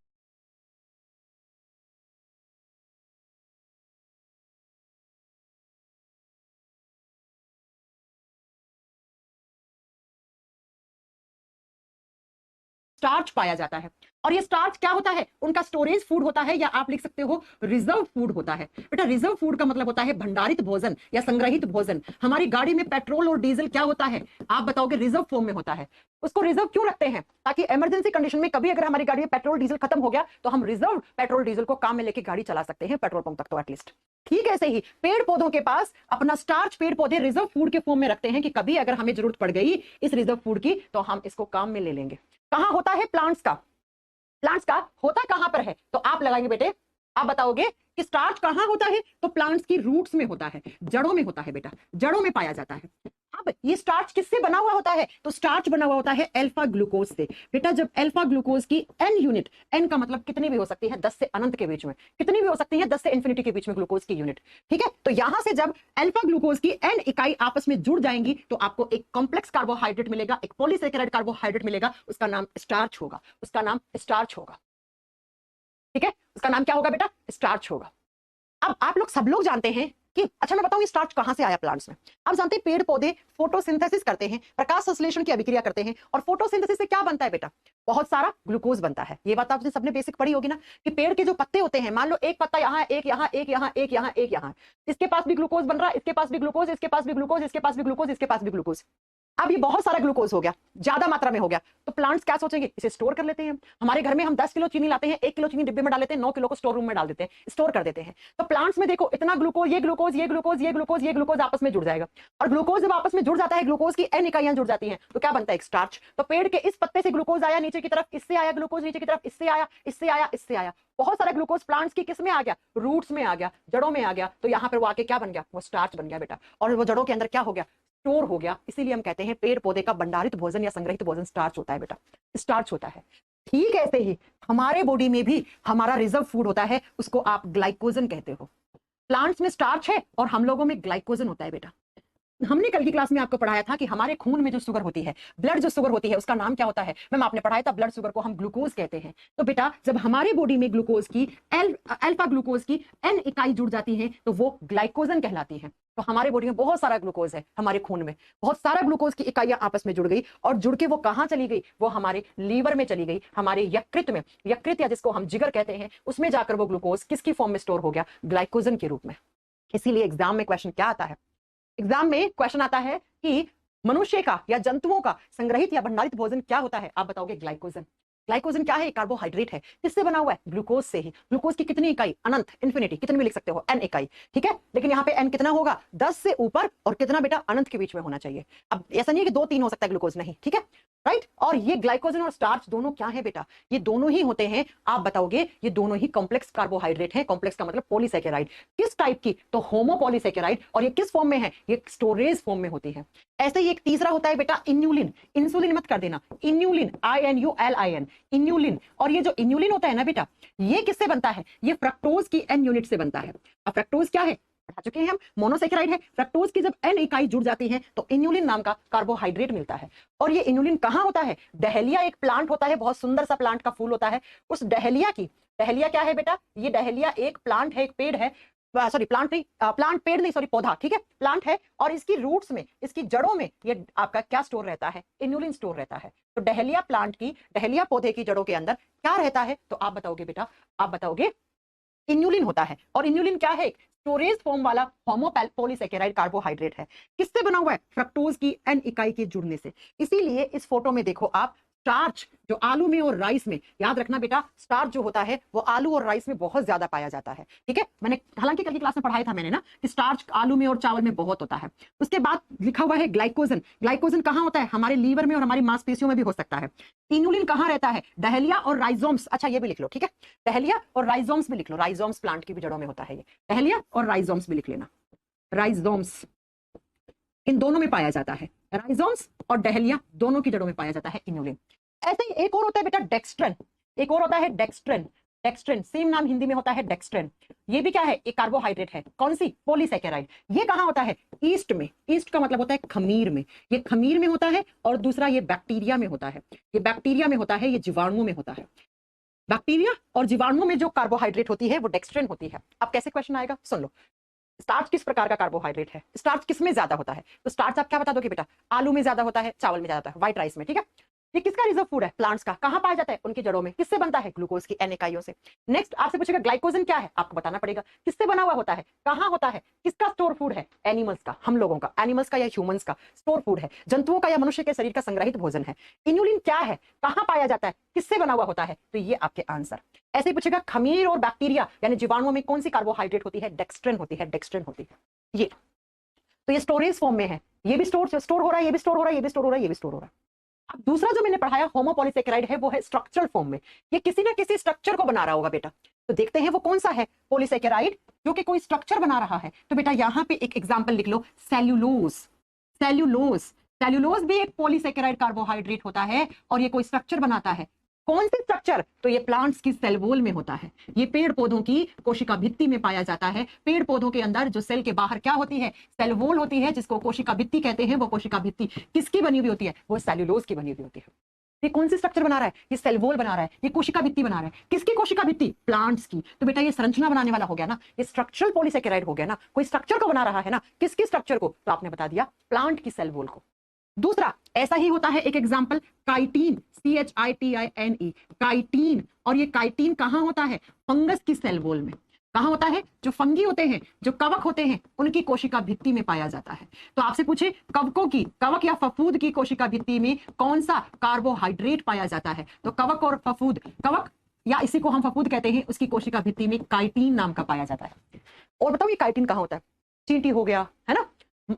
स्टार्च पाया जाता है, और ये स्टार्च क्या होता है? उनका स्टोरेज फूड होता है, या आप लिख सकते हो रिजर्व फूड होता है। बेटा रिजर्व फूड का मतलब होता है भंडारित भोजन या संग्रहित भोजन। हमारी गाड़ी में पेट्रोल और डीजल क्या होता है? आप बताओगे रिजर्व फॉर्म में होता है। उसको रिजर्व क्यों रखते हैं? ताकि इमरजेंसी कंडीशन में कभी अगर हमारी गाड़ी में पेट्रोल डीजल खत्म हो गया तो हम रिजर्व पेट्रोल डीजल को काम में लेके गाड़ी चला सकते हैं, पेट्रोल पंप तक तो एटलीस्ट। ठीक है, ऐसे ही पेड़ पौधों के पास अपना स्टार्च पेड़ पौधे रिजर्व फूड के फॉर्म में रखते हैं कि कभी अगर हमें जरूरत पड़ गई इस रिजर्व फूड की तो हम इसको काम में ले लेंगे। कहां होता है? प्लांट्स का। प्लांट्स का होता कहां पर है? तो आप लगाएंगे बेटे, आप बताओगे कि स्टार्च कहां होता है? तो प्लांट्स की रूट्स में होता है, जड़ों में होता है बेटा, जड़ों में पाया जाता है। अब ये स्टार्च किससे बना हुआ होता है? तो स्टार्च बना हुआ होता है अल्फा ग्लूकोज से। बेटा जब अल्फा ग्लूकोज की एन यूनिट, एन का मतलब कितनी भी हो सकती है, 10 से अनंत के बीच में, कितनी भी हो सकती है 10 से इंफिनिटी के बीच में ग्लूकोज की यूनिट, ठीक है। तो यहां से जब अल्फा ग्लूकोज की एन इकाई आपस में जुड़ जाएंगी तो आपको एक कॉम्प्लेक्स कार्बोहाइड्रेट मिलेगा, एक पॉलीसैकेराइड कार्बोहाइड्रेट मिलेगा, उसका नाम स्टार्च होगा, उसका नाम स्टार्च होगा, ठीक है। उसका नाम क्या होगा बेटा? स्टार्च होगा। अब आप लोग सब लोग जानते हैं कि अच्छा मैं बताऊं ये स्टार्च कहां से आया प्लांट्स में। आप जानते हैं पेड़ पौधे फोटोसिंथेसिस करते हैं, प्रकाश संश्लेषण की अभिक्रिया करते हैं, और फोटोसिंथेसिस से क्या बनता है बेटा, बहुत सारा ग्लूकोज बनता है। ये बात आपने सबने बेसिक पढ़ी होगी ना कि पेड़ के जो पत्ते होते हैं, मान लो एक पत्ता यहाँ, एक यहाँ, एक यहाँ, एक यहाँ, एक यहाँ, इसके पास भी ग्लूकोज बन रहा है, इसके पास भी ग्लूकोज, इसके पास भी ग्लूकोज, इसके पास भी ग्लूकोज, इसके पास भी ग्लूकोज। अब ये बहुत सारा ग्लूकोज हो गया, ज्यादा मात्रा में हो गया, तो प्लांट्स क्या सोचेंगे, इसे स्टोर कर लेते हैं। हमारे घर में हम 10 किलो चीनी लाते हैं, 1 किलो चीनी डिब्बे में डाल लेते हैं, 9 किलो को स्टोर रूम में डाल देते हैं, स्टोर कर देते हैं। तो प्लांट्स में देखो इतना ग्लूकोज, ये ग्लूकोज, ये ग्लूकोज, ये ग्लूकोज, ये ग्लूकोज आपस में जुड़ जाएगा, और ग्लूकोज जब आपस में जुड़ जाता है, ग्लूकोज की n इकाइयां जुड़ जाती हैं, तो क्या बनता है, एक स्टार्च। तो पेड़ के इस पत्ते से ग्लूकोज आया नीचे की तरफ, इससे आया ग्लूकोज नीचे की तरफ, इससे आया, इससे आया, इससे आया, बहुत सारा ग्लूकोज प्लांट्स की किस में आ गया, रूट्स में आ गया, जड़ों में आ गया, तो यहाँ पर वो आके क्या बन गया, वो स्टार्च बन गया बेटा, और वो जड़ों के अंदर क्या हो गया, स्टोर हो गया। इसीलिए हम कहते हैं पेड़ पौधे का भंडारित भोजन या संग्रहित भोजन स्टार्च होता है बेटा, स्टार्च होता है। ठीक ऐसे ही हमारे बॉडी में भी हमारा रिजर्व फूड होता है, उसको आप ग्लाइकोजन कहते हो। प्लांट्स में स्टार्च है और हम लोगों में ग्लाइकोजन होता है बेटा। हमने कल की क्लास में आपको पढ़ाया था कि हमारे खून में जो शुगर होती है, ब्लड जो शुगर होती है, उसका नाम क्या होता है, मैम आपने पढ़ाया था ब्लड शुगर को हम ग्लूकोज कहते हैं। तो बेटा जब हमारे बॉडी में ग्लूकोज की अल्फा ग्लूकोज की n इकाई जुड़ जाती है तो वो ग्लाइकोजन कहलाती है। तो हमारे बॉडी में बहुत सारा ग्लूकोज है, हमारे खून में बहुत सारा ग्लूकोज की इकाइयां आपस में जुड़ गई, और जुड़ के वो कहां चली गई, वो हमारे लीवर में चली गई, हमारे यकृत में, यकृत या जिसको हम जिगर कहते हैं, उसमें जाकर वो ग्लूकोज किसकी फॉर्म में स्टोर हो गया, ग्लाइकोजन के रूप में। इसीलिए एग्जाम में क्वेश्चन क्या आता है, एग्जाम में क्वेश्चन आता है कि मनुष्य का या जंतुओं का संग्रहित या भंडारित भोजन क्या होता है, आप बताओगे ग्लाइकोजन। ग्लाइकोजन क्या है, कार्बोहाइड्रेट है, किससे बना हुआ है, ग्लूकोज से ही। ग्लूकोज की कितनी इकाई, अनंत, इन्फिनिटी, कितनी भी लिख सकते हो, n इकाई, ठीक है। लेकिन यहाँ पे n कितना होगा, 10 से ऊपर, और कितना बेटा, अनंत के बीच में होना चाहिए। अब ऐसा नहीं है कि 2-3 हो सकता है ग्लूकोज, नहीं, ठीक है, राइट। और ये ग्लाइकोजन और स्टार्च दोनों क्या है बेटा, ये दोनों ही होते हैं, आप बताओगे ये दोनों ही कॉम्प्लेक्स कार्बोहाइड्रेट है। कॉम्प्लेक्स का मतलब पॉलीसैकेराइड, किस टाइप की, तो होमोपॉलीसैकेराइड, और ये किस फॉर्म में है, ये स्टोरेज फॉर्म में होती है। ऐसे ही एक तीसरा होता है बेटा इन्यूलिन, इंसुलिन मत कर देना, इन्यूलिन, INULIN, इन्यूलिन। और ये जो इन्यूलिन होता है ना बेटा, ये किससे बनता है, ये फ्रक्टोज की n यूनिट से बनता है। अब फ्रक्टोज क्या है, पढ़ा चुके हैं हम, मोनोसैकेराइड है। फ्रक्टोज की जब n इकाई जुड़ जाती है तो इन्यूलिन नाम का कार्बोहाइड्रेट मिलता है। और ये इन्यूलिन कहाँ होता है, डहेलिया एक प्लांट होता है, बहुत सुंदर सा प्लांट का फूल होता है, उस डहेलिया की, डहेलिया क्या है बेटा, ये डहेलिया एक प्लांट है, एक पेड़ है, सॉरी प्लांट नहीं, प्लांट पेड़ नहीं, सॉरी पौधा, ठीक है, प्लांट है, और इसकी रूट्स में, इसकी जड़ों में ये आपका क्या स्टोर रहता है, इन्यूलिन स्टोर रहता है। तो डहेलिया प्लांट की, डहेलिया पौधे की जड़ों के अंदर क्या रहता है, तो आप बताओगे बेटा, आप बताओगे इन्यूलिन होता है। और इन्यूलिन क्या है, स्टोरेज फॉर्म वाला होमोपॉलीसैकेराइड कार्बोहाइड्रेट है। किससे बना हुआ है, फ्रक्टोज की n इकाई के जुड़ने से। इसीलिए इस फोटो में देखो आप, स्टार्च जो आलू में और राइस में, याद रखना बेटा, स्टार्च जो होता है वो आलू और राइस में बहुत ज्यादा पाया जाता है, ठीक है। मैंने हालांकि कल की क्लास में पढ़ाया था मैंने ना कि स्टार्च आलू में और चावल में बहुत होता है। उसके बाद लिखा हुआ है ग्लाइकोजन, ग्लाइकोजन कहां होता है, हमारे लीवर में और हमारी मांसपेशियों में भी हो सकता है। इन्यूलिन कहां रहता है, डहेलिया और राइजोम्स, अच्छा ये भी लिख लो, ठीक है, डहेलिया और राइजोम्स भी लिख लो, राइजोम्स प्लांट की भी जड़ों में होता है, ये डहेलिया और राइजोम्स भी लिख लेना, राइजोम्स इन दोनों में पाया जाता है, राइजोम्स और डहेलिया दोनों की जड़ों में पाया जाता है इन्यूलिन। ऐसे ही एक और होता है बेटा डेक्स्ट्रेन, एक और होता है डेक्स्ट्रेन, डेक्स्ट्रेन सेम नाम हिंदी में होता है डेक्स्ट्रेन। ये भी क्या है, एक कार्बोहाइड्रेट है, कौन सी, पॉलीसैकेराइड। ये कहां होता है, ईस्ट में, ईस्ट का मतलब होता है खमीर में, ये खमीर में होता है। और दूसरा ये बैक्टीरिया में होता है, ये बैक्टीरिया में होता है, ये जीवाणुओं में होता है। बैक्टीरिया और जीवाणुओं में जो कार्बोहाइड्रेट होती है वो डेक्स्ट्रेन होती है। अब कैसे क्वेश्चन आएगा, सुन लो, स्टार्च किस प्रकार का कार्बोहाइड्रेट है, स्टार्च किस में ज्यादा होता है, तो स्टार्च आप क्या बता दोगे बेटा, आलू में ज्यादा होता है, चावल में ज्यादा होता है, व्हाइट राइस में, ठीक है। ये किसका रिजर्व फूड है, प्लांट्स का, कहां पाया जाता है, उनकी जड़ों में, किससे बनता है, ग्लूकोज की n इकाइयों से। नेक्स्ट आपसे पूछेगा ग्लाइकोजन क्या है, आपको बताना पड़ेगा, किससे बना हुआ होता है, कहां होता है, किसका स्टोर फूड है, एनिमल्स का, हम लोगों का, एनिमल्स का या ह्यूमंस का स्टोर फूड है, जंतुओं का या मनुष्य के शरीर का संग्रहित भोजन है। इन्यूलिन क्या है, कहां पाया जाता है, किससे बना हुआ होता है, तो ये आपके आंसर। ऐसे ही पूछेगा खमीर और बैक्टीरिया यानी जीवाणुओं में कौन सी कार्बोहाइड्रेट होती है, डेक्स्ट्रेन होती है, डेक्स्ट्रेन होती है। ये तो ये स्टोरेज फॉर्म में है, ये भी स्टोर हो रहा है, ये भी स्टोर हो रहा है, ये भी स्टोर हो रहा है, ये भी स्टोर हो रहा है। अब दूसरा जो मैंने पढ़ाया होमोपॉलीसैकेराइड है, वो है स्ट्रक्चरल फॉर्म में, ये किसी ना किसी स्ट्रक्चर को बना रहा होगा बेटा। तो देखते हैं वो कौन सा है, पॉलीसैकेराइड जो कि कोई स्ट्रक्चर बना रहा है। तो बेटा यहाँ पे एक एग्जांपल लिख लो, सेल्यूलोज, सेल्यूलोज, सेल्यूलोज भी एक पॉलीसैकेराइड कार्बोहाइड्रेट होता है और ये कोई स्ट्रक्चर बनाता है। कौन सी स्ट्रक्चर, तो ये प्लांट्स की सेल वॉल में होता है, ये पेड़ पौधों की कोशिका भित्ति में पाया जाता है। पेड़ पौधों के अंदर जो सेल के बाहर क्या होती है, सेल वॉल होती है, जिसको कोशिका भित्ति कहते हैं। वो कोशिका भित्ति किसकी बनी हुई होती है, वो सेल्यूलोज की बनी हुई होती है। ये कौन सी स्ट्रक्चर बना रहा है? ये सेल वॉल बना रहा है, ये कोशिका भित्ति बना रहा है। किसकी कोशिका भित्ति? प्लांट्स की। तो बेटा ये संरचना बनाने वाला हो गया ना, ये स्ट्रक्चरल पॉलीसेकेराइड हो गया ना, कोई स्ट्रक्चर को बना रहा है ना। किसकी स्ट्रक्चर को? तो आपने बता दिया प्लांट की सेल वॉल को। दूसरा ऐसा ही होता है, एक एग्जांपल काइटिन, CHITINE, काइटिन। और ये काइटिन कहां होता है? फंगस की सेल वॉल में। कहां होता है? जो फंगी होते हैं, जो कवक होते हैं, उनकी कोशिका भित्ति में पाया जाता है। तो आपसे पूछे कवकों की, कवक या फफूद की कोशिका भित्ति में कौन सा कार्बोहाइड्रेट पाया जाता है? तो कवक और फफूद, कवक या इसी को हम फफूद कहते हैं, उसकी कोशिका भित्ति में काइटिन नाम का पाया जाता है। और बताओ ये काइटिन कहां होता है? चींटी हो गया, है ना,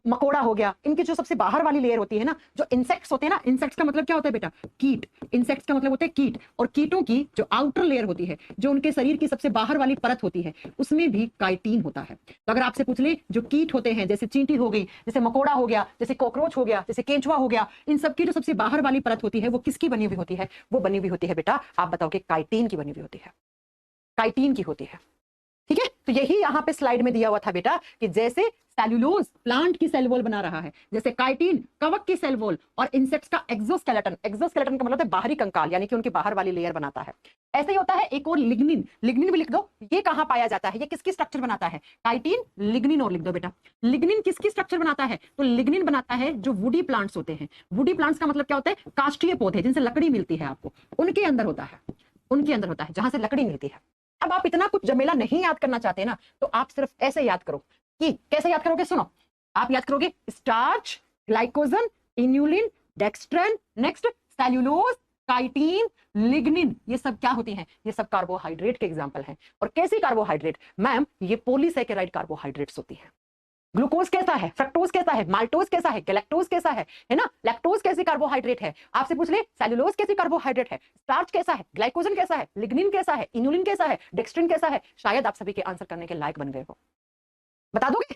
मकोड़ा हो गया, इनकी जो सबसे बाहर वाली लेयर होती है ना, जो इंसेक्ट्स होते हैं ना, इंसेक्ट्स का मतलब क्या होता है बेटा? कीट। इंसेक्ट्स का मतलब होता है कीट। और कीटों की जो आउटर लेयर होती है, जो उनके शरीर की सबसे बाहर वाली परत होती है, उसमें भी काइटिन होता है। तो अगर आपसे पूछ ले जो कीट होते हैं, जैसे चींटी हो गई, जैसे मकोड़ा हो गया, जैसे कॉकरोच हो गया, जैसे केंचुआ हो गया, इन सबकी जो सबसे बाहर वाली परत होती है वो किसकी बनी हुई होती है? वो बनी हुई होती है बेटा, आप बताओगे काइटिन की बनी हुई होती है, काइटिन की होती है। ठीक है, तो यही यहाँ पे स्लाइड में दिया हुआ था बेटा कि जैसे सेल्यूलोज प्लांट की सेल वॉल बना रहा है, जैसे काइटिन कवक की सेल वॉल, और इंसेक्ट्स का एक्सोस्केलेटन, एक्सोस्केलेटन का मतलब है बाहरी कंकाल, यानी कि उनकी बाहर वाली लेयर बनाता है। ऐसे ही होता है एक और लिग्निन, लिग्निन भी लिख दो। ये कहां पाया जाता है? ये किसकी स्ट्रक्चर बनाता है? काइटिन, लिग्निन और लिख दो बेटा। लिग्निन किसकी स्ट्रक्चर बनाता है? तो लिग्निन बनाता है जो वुडी प्लांट्स होते हैं। वुडी प्लांट्स का मतलब क्या होता है? काष्ठीय पौधे जिनसे लकड़ी मिलती है आपको, उनके अंदर होता है, उनके अंदर होता है जहां से लकड़ी मिलती है। अब आप इतना कुछ जमेला नहीं याद करना चाहते ना, तो आप सिर्फ ऐसे याद करो कि कैसे याद करोगे? सुनो, आप याद करोगे starch, glycogen, inulin, dextran, next cellulose, chitin, lignin. ये सब क्या होती हैं? ये सब कार्बोहाइड्रेट के एग्जांपल हैं। और कैसी कार्बोहाइड्रेट? मैम ये पॉलीसैकेराइड कार्बोहाइड्रेट्स होती है। ग्लूकोज कैसा है? फ्रक्टोज कैसा है? माल्टोज कैसा है? गैलेक्टोज कैसा है ना? लैक्टोज कैसी कार्बोहाइड्रेट है? आपसे पूछ ले सेल्यूलोज कैसी कार्बोहाइड्रेट है? स्टार्च कैसा है? ग्लाइकोजन कैसा है? लिग्निन कैसा है? इन्युलिन कैसा है? डेक्स्ट्रिन कैसा है? शायद आप सभी के आंसर करने के लायक बन गए हो। बता दोगे?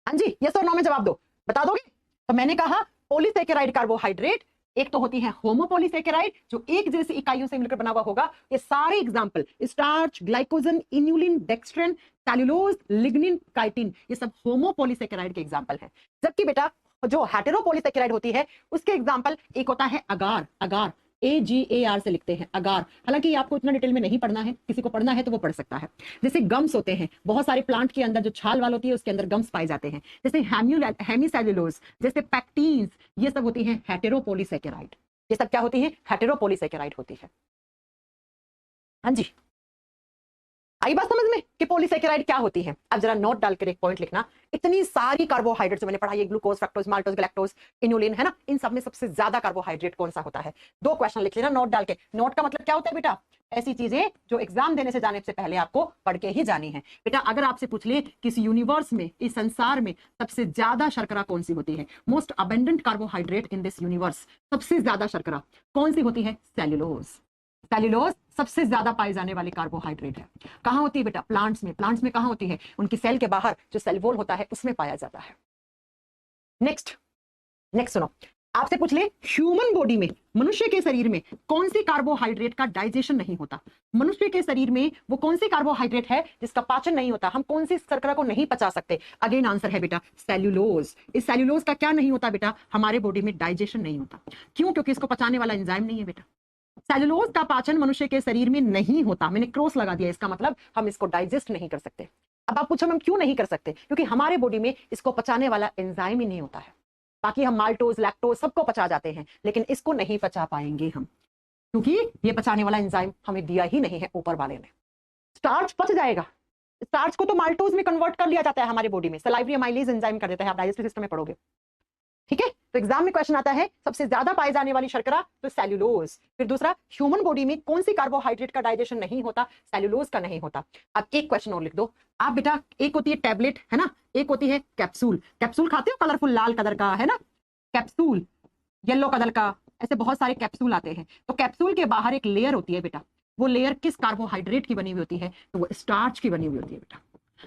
हाँ जी, यस और नो में जवाब दो, बता दोगे? तो मैंने कहा पॉलीसैकेराइड कार्बोहाइड्रेट, एक तो होती है होमोपॉलीसैकेराइड जो एक जैसी इकाइयों से मिलकर बना हुआ होगा। ये सारे example starch, glycogen, inulin, dextran, cellulose, lignin, chitin, ये सब होमोपॉलीसैकेराइड के एग्जांपल हैं। जबकि बेटा जो हेटेरोपॉलीसैकेराइड होती है उसके एग्जांपल एक होता है अगार, अगार AGAR से लिखते हैं, अगार। हालांकि आपको इतना डिटेल में नहीं पढ़ना है, किसी को पढ़ना है तो वो पढ़ सकता है। जैसे गम्स होते हैं, बहुत सारे प्लांट के अंदर जो छाल वाल होती है उसके अंदर गम्स पाए जाते हैं। जैसे हेमीसेल्यूलोज, जैसे पैक्टीन्स, ये सब होती हैं हेटेरोपॉलीसैकेराइड। ये सब क्या होती है? हेटेरोपॉलीसैकेराइड होती है। हाँ जी, आई बात समझ में कि पॉलीसैकेराइड क्या होती है? अब जरा नोट डालकर एक पॉइंट लिखना, इतनी सारी कार्बोहाइड्रेट्स मैंने पढ़ा, ये ग्लूकोज, फ्रक्टोज, माल्टोज, गैलेक्टोज, इन्युलिन, है ना, इन सब में सबसे ज्यादा कार्बोहाइड्रेट कौन सा होता है? 2 क्वेश्चन लिख लेना नोट डाल के। नोट का मतलब क्या होता है बेटा? ऐसी चीजें जो एग्जाम देने से जाने से पहले आपको पढ़ के ही जानी है। बेटा अगर आपसे पूछ ले किस यूनिवर्स में, इस संसार में सबसे ज्यादा शर्करा कौन सी होती है? Most abundant carbohydrate in this universe, सबसे ज्यादा शर्करा कौन सी होती है? सेल्यूलोज। सेल्यूलोज सबसे ज्यादा पाई जाने वाली कार्बोहाइड्रेट है। कहां होती है बेटा? प्लांट्स में। प्लांट्स में कहां होती है? उनकी सेल के बाहर जो सेल वॉल होता है उसमें पाया जाता है। नेक्स्ट सुनो, आपसे पूछ ले ह्यूमन बॉडी में, मनुष्य के शरीर में कौन सी कार्बोहाइड्रेट का डाइजेशन नहीं होता? मनुष्य के शरीर में वो कौन सी कार्बोहाइड्रेट है जिसका पाचन नहीं होता? हम कौन सी शर्करा को नहीं पचा सकते? अगेन आंसर है बेटा सेल्यूलोज। इस सेल्यूलोज का क्या नहीं होता बेटा? हमारे बॉडी में डाइजेशन नहीं होता। क्यों? क्योंकि इसको पचाने वाला एंजाइम नहीं है बेटा। सेल्यूलोज का पाचन मनुष्य के शरीर में नहीं होता। मैंने क्रॉस लगा दिया, इसका मतलब हम इसको डाइजेस्ट नहीं कर सकते। अब आप पूछो हम क्यों नहीं कर सकते? क्योंकि हमारे बॉडी में इसको पचाने वाला एंजाइम ही नहीं होता है। बाकी हम माल्टोज, लैक्टोज सबको पचा जाते हैं, लेकिन इसको नहीं पचा पाएंगे हम, क्योंकि ये पचाने वाला एंजाइम हमें दिया ही नहीं है ऊपर वाले ने। स्टार्च पच जाएगा, स्टार्च को तो माल्टोज में कन्वर्ट कर लिया जाता है हमारे बॉडी में, सलाइवरी अमाइलेज एंजाइम कर देता है, आप डाइजेस्टिव सिस्टम में पढ़ोगे। ठीक है, तो एग्जाम में क्वेश्चन आता है सबसे ज्यादा पाई जाने वाली शर्करा तो सेल्यूलोज। फिर दूसरा, ह्यूमन बॉडी में कौन सी कार्बोहाइड्रेट का डाइजेशन नहीं होता? सेल्यूलोज का नहीं होता। अब एक क्वेश्चन और लिख दो आप बेटा, एक होती है टैबलेट, है ना, एक होती है कैप्सूल। कैप्सूल खाते हो, कलरफुल लाल कलर का, है ना, कैप्सूल, येलो कलर का, ऐसे बहुत सारे कैप्सूल आते हैं। तो कैप्सूल के बाहर एक लेयर होती है बेटा, वो लेयर किस कार्बोहाइड्रेट की बनी हुई होती है? तो वो स्टार्च की बनी हुई होती है बेटा।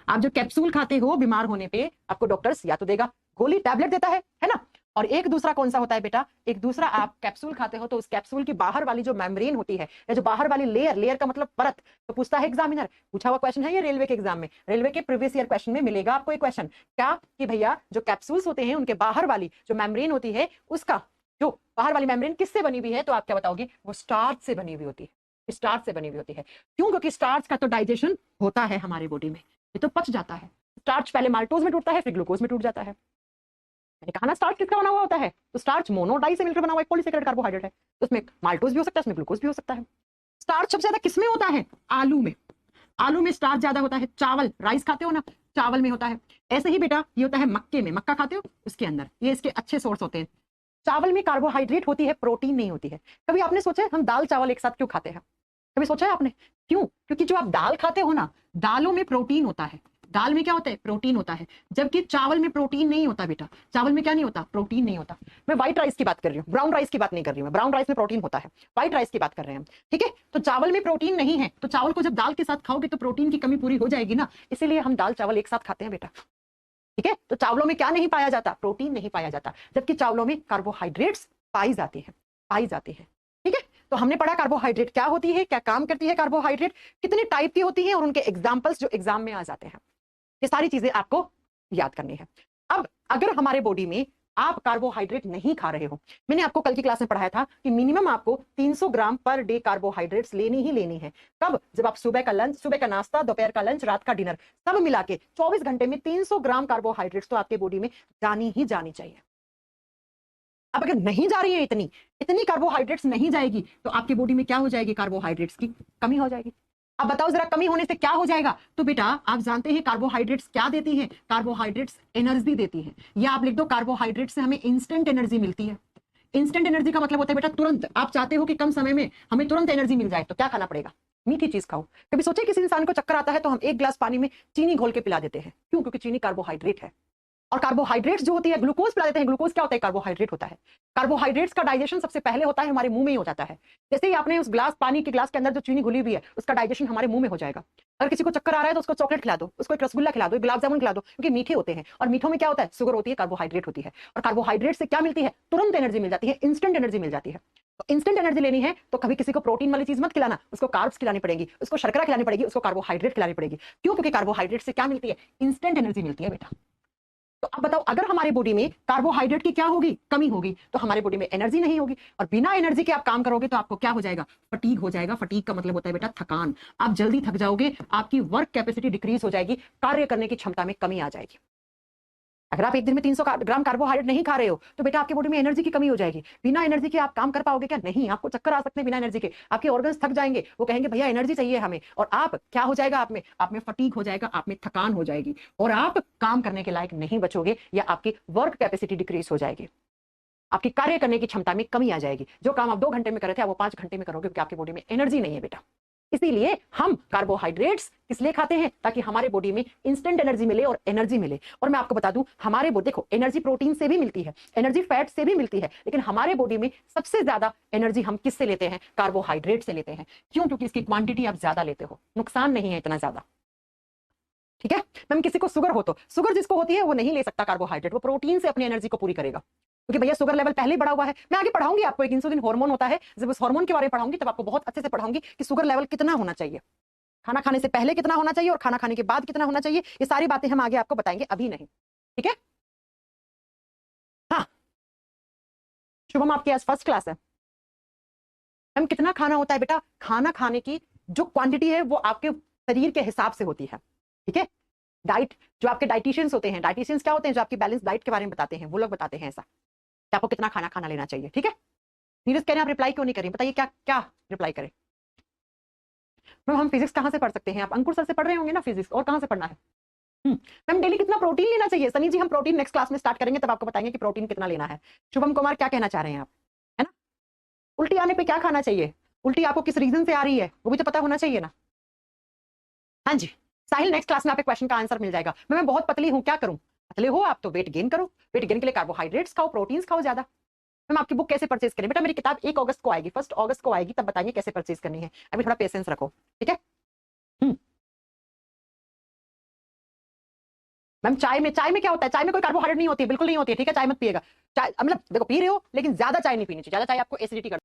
आप जो कैप्सूल खाते हो बीमार होने पे, आपको डॉक्टर्स या तो देगा गोली, टैबलेट देता है ना, और एक दूसरा कौन सा होता है बेटा? एक दूसरा आप कैप्सूल खाते हो तो उस कैप्सूल की बाहर वाली जो मेम्ब्रेन होती है, या जो बाहर वाली लेयर, लेयर का मतलब परत, तो पूछता है एग्जामिनर, पूछा हुआ क्वेश्चन है ये रेलवे के एग्जाम में, रेलवे के प्रीवियस ईयर क्वेश्चन में मिलेगा आपको एक क्वेश्चन, क्या कि भैया जो कैप्सूल्स होते हैं उनके बाहर वाली जो मेम्ब्रेन होती है उसका जो बाहर वाली मेम्ब्रेन किससे बनी हुई है, तो आप क्या बताओगे, वो स्टार्च से बनी हुई होती है, स्टार्च से बनी हुई होती है। क्यों? क्योंकि स्टार्च का तो डाइजेशन होता है हमारे बॉडी में, ये तो पच जाता है। स्टार्च पहले माल्टोज में टूटता है, फिर ग्लूकोज में टूट जाता है। मैंने कहा ना स्टार्च किसका बना हुआ होता है, तो स्टार्च मोनोडाई से मिलकर बना हुआ एक पॉलीसेकेराइड कार्बोहाइड्रेट है, तो उसमें माल्टोज भी हो सकता है, उसमें ग्लूकोज भी हो सकता है। स्टार्च सबसे ज्यादा किसमें होता है, आलू में, आलू में स्टार्च ज्यादा होता है। चावल, राइस खाते हो ना, चावल में होता है। ऐसे ही बेटा ये होता है मक्के में, मक्का खाते हो उसके अंदर, ये इसके अच्छे सोर्स होते हैं। चावल में कार्बोहाइड्रेट होती है, प्रोटीन नहीं होती है। कभी आपने सोचा है हम दाल चावल एक साथ क्यों खाते हैं, कभी सोचा है आपने क्यों? क्योंकि जो आप दाल खाते हो ना, दालों में प्रोटीन होता है, दाल में क्या होता है, प्रोटीन होता है, जबकि चावल में प्रोटीन नहीं होता बेटा। चावल में क्या नहीं होता, प्रोटीन नहीं होता। मैं व्हाइट राइस की बात कर रही हूँ, ब्राउन राइस की बात नहीं कर रही हूँ। ब्राउन राइस में प्रोटीन होता है, व्हाइट राइस की बात कर रहे हैं हम, ठीक है। तो चावल में प्रोटीन नहीं है, तो चावल को जब दाल के साथ खाओगे तो प्रोटीन की कमी पूरी हो जाएगी ना, इसीलिए हम दाल चावल एक साथ खाते हैं बेटा, ठीक है। तो चावलों में क्या नहीं पाया जाता, प्रोटीन नहीं पाया जाता, जबकि चावलों में कार्बोहाइड्रेट्स पाई जाती है, पाई जाती है, ठीक है। तो हमने पढ़ा कार्बोहाइड्रेट क्या होती है, क्या काम करती है कार्बोहाइड्रेट, कितने टाइप की होती है और उनके एग्जाम्पल्स जो एग्जाम में आ जाते हैं, ये सारी चीजें आपको याद करनी है। अब अगर हमारे बॉडी में आप कार्बोहाइड्रेट नहीं खा रहे हो, मैंने आपको कल की क्लास में पढ़ाया था कि मिनिमम आपको 300 ग्राम पर डे कार्बोहाइड्रेट्स लेनी ही लेनी है। कब? जब आप सुबह का लंच, सुबह का नाश्ता, दोपहर का लंच, रात का डिनर, सब मिला के 24 घंटे में 300 ग्राम कार्बोहाइड्रेट्स तो आपके बॉडी में जानी ही जानी चाहिए। अब अगर नहीं जा रही है, इतनी इतनी कार्बोहाइड्रेट्स नहीं जाएगी, तो आपकी बॉडी में क्या हो जाएगी, कार्बोहाइड्रेट्स की कमी हो जाएगी। अब बताओ जरा कमी होने से क्या हो जाएगा, तो बेटा आप जानते हैं कार्बोहाइड्रेट्स क्या देती हैं, कार्बोहाइड्रेट्स एनर्जी देती है, या आप लिख दो कार्बोहाइड्रेट से हमें इंस्टेंट एनर्जी मिलती है। इंस्टेंट एनर्जी का मतलब होता है बेटा तुरंत, आप चाहते हो कि कम समय में हमें तुरंत एनर्जी मिल जाए, तो क्या खाना पड़ेगा, मीठी चीज खाओ। कभी सोचे किसी इंसान को चक्कर आता है तो हम एक गिलास पानी में चीनी घोल के पिला देते हैं, क्यों? क्योंकि चीनी कार्बोहाइड्रेट है। और कार्बोहाइड्रेट्स जो होती है, ग्लूकोज पिला देते हैं, ग्लूकोज क्या होता है, कार्बोहाइड्रेट होता है। कार्बोहाइड्रेट्स का डाइजेशन सबसे पहले होता है हमारे मुंह में ही हो जाता है। जैसे ही आपने उस ग्लास पानी के ग्लास के अंदर जो चीनी घुली हुई है, उसका डाइजेशन हमारे मुंह में हो जाएगा। अगर किसी को चक्कर आ रहा है तो उसको चॉकलेट खिला दो, उसको एक रसगुल्ला खिला दो, गुलाब जामुन खिला दो, क्योंकि मीठे होते हैं, और मीठों में क्या होता है, शुगर होती है, कार्बोहाइड्रेट होती है। और कार्बोहाइड्रेट से क्या मिलती है, तुरंत एनर्जी मिल जाती है, इंस्टेंट एनर्जी मिल जाती है। तो इंस्टेंट एनर्जी लेनी है तो कभी किसी को प्रोटीन वाली चीज मत खिलाना, उसको कार्ब्स खिलानी पड़ेगी, उसको शर्करा खिलानी पड़ेगी, उसको कार्बोहाइड्रेट खिलानी पड़ेगी। क्यों? क्योंकि कार्बोहाइड्रेट से क्या मिलती है, इंस्टेंट एनर्जी मिलती है बेटा। तो अब बताओ अगर हमारे बॉडी में कार्बोहाइड्रेट की क्या होगी, कमी होगी, तो हमारे बॉडी में एनर्जी नहीं होगी, और बिना एनर्जी के आप काम करोगे तो आपको क्या हो जाएगा, फटीग हो जाएगा। फटीग का मतलब होता है बेटा थकान, आप जल्दी थक जाओगे, आपकी वर्क कैपेसिटी डिक्रीज हो जाएगी, कार्य करने की क्षमता में कमी आ जाएगी। अगर आप एक दिन में 300 ग्राम कार्बोहाइड्रेट नहीं खा रहे हो तो बेटा आपके बॉडी में एनर्जी की कमी हो जाएगी। बिना एनर्जी के आप काम कर पाओगे क्या? नहीं, आपको चक्कर आ सकते हैं बिना एनर्जी के, आपके ऑर्गन्स थक जाएंगे, वो कहेंगे भैया एनर्जी चाहिए हमें, और आप क्या हो जाएगा, आप में फटीग हो जाएगा, आप में थकान हो जाएगी, और आप काम करने के लायक नहीं बचोगे, या आपकी वर्क कैपेसिटी डिक्रीज हो जाएगी, आपकी कार्य करने की क्षमता में कमी आ जाएगी। जो काम आप 2 घंटे में कर रहे थे आप वो 5 घंटे में करोगे, क्योंकि आपकी बॉडी में एनर्जी नहीं है बेटा। इसीलिए हम कार्बोहाइड्रेट्स किस लिए खाते हैं, ताकि हमारे बॉडी में इंस्टेंट एनर्जी मिले और एनर्जी मिले। और मैं आपको बता दूं, हमारे बॉडी, देखो एनर्जी प्रोटीन से भी मिलती है, एनर्जी फैट से भी मिलती है, लेकिन हमारे बॉडी में सबसे ज्यादा एनर्जी हम किससे लेते हैं, कार्बोहाइड्रेट से लेते हैं। क्यों? क्योंकि इसकी क्वांटिटी आप ज्यादा लेते हो, नुकसान नहीं है इतना ज्यादा, ठीक है। मैम किसी को शुगर हो तो शुगर जिसको होती है वो नहीं ले सकता कार्बोहाइड्रेट, वो प्रोटीन से अपनी एनर्जी को पूरी करेगा, क्योंकि भैया शुगर लेवल पहले ही बढ़ा हुआ है। मैं आगे पढ़ाऊंगी आपको, एक इंसुलिन हार्मोन होता है, जब उस हार्मोन के बारे में पढ़ाऊंगी तब आपको बहुत अच्छे से पढ़ाऊंगी कि शुगर लेवल कितना होना चाहिए, खाना खाने से पहले कितना होना चाहिए और खाना खाने के बाद कितना होना चाहिए। ये सारी बातें हम आगे आपको बताएंगे, अभी नहीं, ठीक है। हाँ शुभम आपकी आज फर्स्ट क्लास है। मैम कितना खाना होता है बेटा, खाना खाने की जो क्वांटिटी है वो आपके शरीर के हिसाब से होती है, ठीक है। डाइट, जो आपके डाइटिशियंस होते हैं, डाइटिशियंस क्या होते हैं, जो आपकी बैलेंस डाइट के बारे में बताते हैं, वो लोग बताते हैं ऐसा कि आपको कितना खाना खाना लेना चाहिए, ठीक है। नीरज कह रहे हैं आप रिप्लाई क्यों नहीं करें, बताइए क्या क्या रिप्लाई करें। मैम हम फिजिक्स कहाँ से पढ़ सकते हैं, आप अंकुर सर से पढ़ रहे होंगे ना फिजिक्स, और कहाँ से पढ़ना है। मैम डेली कितना प्रोटीन लेना चाहिए, सनी जी हम प्रोटीन नेक्स्ट क्लास में स्टार्ट करेंगे, तब आपको बताएंगे कि प्रोटीन कितना लेना है। शुभम कुमार क्या कहना चाह रहे हैं आप, है ना। उल्टी आने पे क्या खाना चाहिए, उल्टी आपको किस रीजन से आ रही है वो भी तो पता होना चाहिए ना। हाँ जी साहिल, नेक्स्ट क्लास में आपके क्वेश्चन का आंसर मिल जाएगा। मैं बहुत पतली हूँ, क्या करूँ, पतले हो आप तो वेट गेन करो, वेट गेन के लिए कार्बोहाइड्रेट्स खाओ, प्रोटीन्स खाओ ज्यादा। मैम आपकी बुक कैसे परचेज करें, बेटा मेरी किताब 1 अगस्त को आएगी, 1 अगस्त को आएगी, तब बताएंगे कैसे परचेज करनी है, अभी थोड़ा पेशेंस रखो, ठीक है। मैम चाय में क्या होता है, चाय में कोई कार्बोहाइड्रेट नहीं होती है, बिल्कुल नहीं होती है, ठीक है। चाय मत पिएगा, चाय मतलब देखो पी रहे हो लेकिन ज्यादा चाय नहीं पीनी चाहिए, ज्यादा चाय आपको एसिडिटी कर